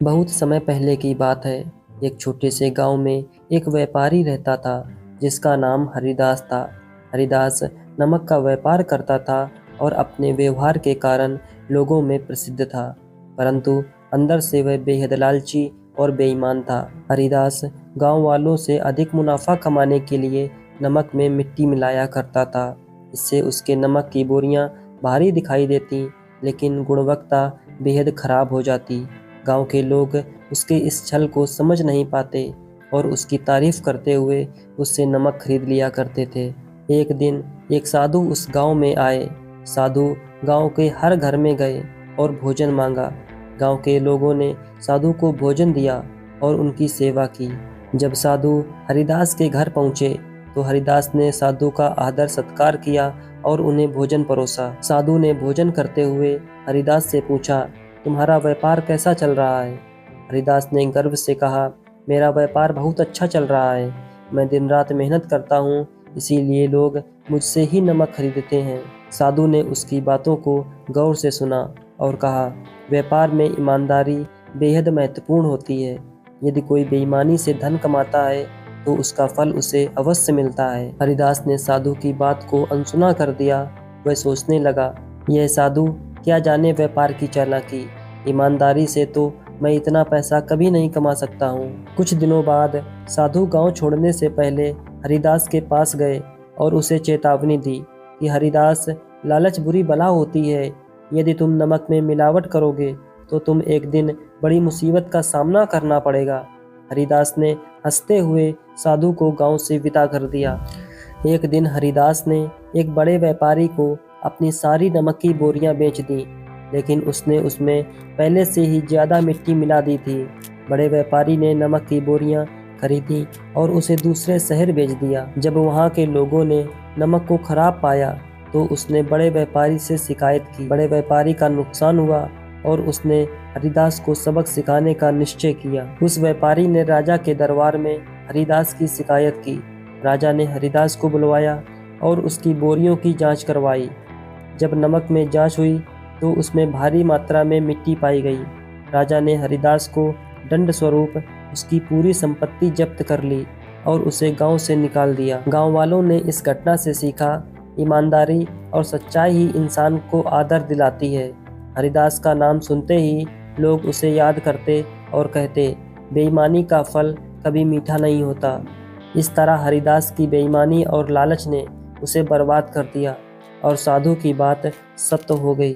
बहुत समय पहले की बात है। एक छोटे से गांव में एक व्यापारी रहता था जिसका नाम हरिदास था। हरिदास नमक का व्यापार करता था और अपने व्यवहार के कारण लोगों में प्रसिद्ध था, परंतु अंदर से वह बेहद लालची और बेईमान था। हरिदास गांव वालों से अधिक मुनाफा कमाने के लिए नमक में मिट्टी मिलाया करता था। इससे उसके नमक की बोरियां भारी दिखाई देती, लेकिन गुणवत्ता बेहद खराब हो जाती। गांव के लोग उसके इस छल को समझ नहीं पाते और उसकी तारीफ करते हुए उससे नमक खरीद लिया करते थे। एक दिन एक साधु उस गांव में आए। साधु गांव के हर घर में गए और भोजन मांगा। गांव के लोगों ने साधु को भोजन दिया और उनकी सेवा की। जब साधु हरिदास के घर पहुंचे तो हरिदास ने साधु का आदर सत्कार किया और उन्हें भोजन परोसा। साधु ने भोजन करते हुए हरिदास से पूछा, तुम्हारा व्यापार कैसा चल रहा है? हरिदास ने गर्व से कहा, मेरा व्यापार बहुत अच्छा चल रहा है। मैं दिन रात मेहनत करता हूँ, इसीलिए लोग मुझसे ही नमक खरीदते हैं। साधु ने उसकी बातों को गौर से सुना और कहा, व्यापार में ईमानदारी बेहद महत्वपूर्ण होती है। यदि कोई बेईमानी से धन कमाता है तो उसका फल उसे अवश्य मिलता है। हरिदास ने साधु की बात को अनसुना कर दिया। वह सोचने लगा, यह साधु क्या जाने व्यापार की चालाकी। ईमानदारी से तो मैं इतना पैसा कभी नहीं कमा सकता हूँ। कुछ दिनों बाद साधु गांव छोड़ने से पहले हरिदास के पास गए और उसे चेतावनी दी कि हरिदास, लालच बुरी बला होती है। यदि तुम नमक में मिलावट करोगे तो तुम एक दिन बड़ी मुसीबत का सामना करना पड़ेगा। हरिदास ने हंसते हुए साधु को गांव से विदा कर दिया। एक दिन हरिदास ने एक बड़े व्यापारी को अपनी सारी नमक की बोरियां बेच दी, लेकिन उसने उसमें पहले से ही ज़्यादा मिट्टी मिला दी थी। बड़े व्यापारी ने नमक की बोरियां खरीदी और उसे दूसरे शहर भेज दिया। जब वहां के लोगों ने नमक को खराब पाया तो उसने बड़े व्यापारी से शिकायत की। बड़े व्यापारी का नुकसान हुआ और उसने हरिदास को सबक सिखाने का निश्चय किया। उस व्यापारी ने राजा के दरबार में हरिदास की शिकायत की। राजा ने हरिदास को बुलवाया और उसकी बोरियों की जांच करवाई। जब नमक में जांच हुई तो उसमें भारी मात्रा में मिट्टी पाई गई। राजा ने हरिदास को दंड स्वरूप उसकी पूरी संपत्ति जब्त कर ली और उसे गांव से निकाल दिया। गांव वालों ने इस घटना से सीखा, ईमानदारी और सच्चाई ही इंसान को आदर दिलाती है। हरिदास का नाम सुनते ही लोग उसे याद करते और कहते, बेईमानी का फल कभी मीठा नहीं होता। इस तरह हरिदास की बेईमानी और लालच ने उसे बर्बाद कर दिया और साधु की बात सत्य हो गई।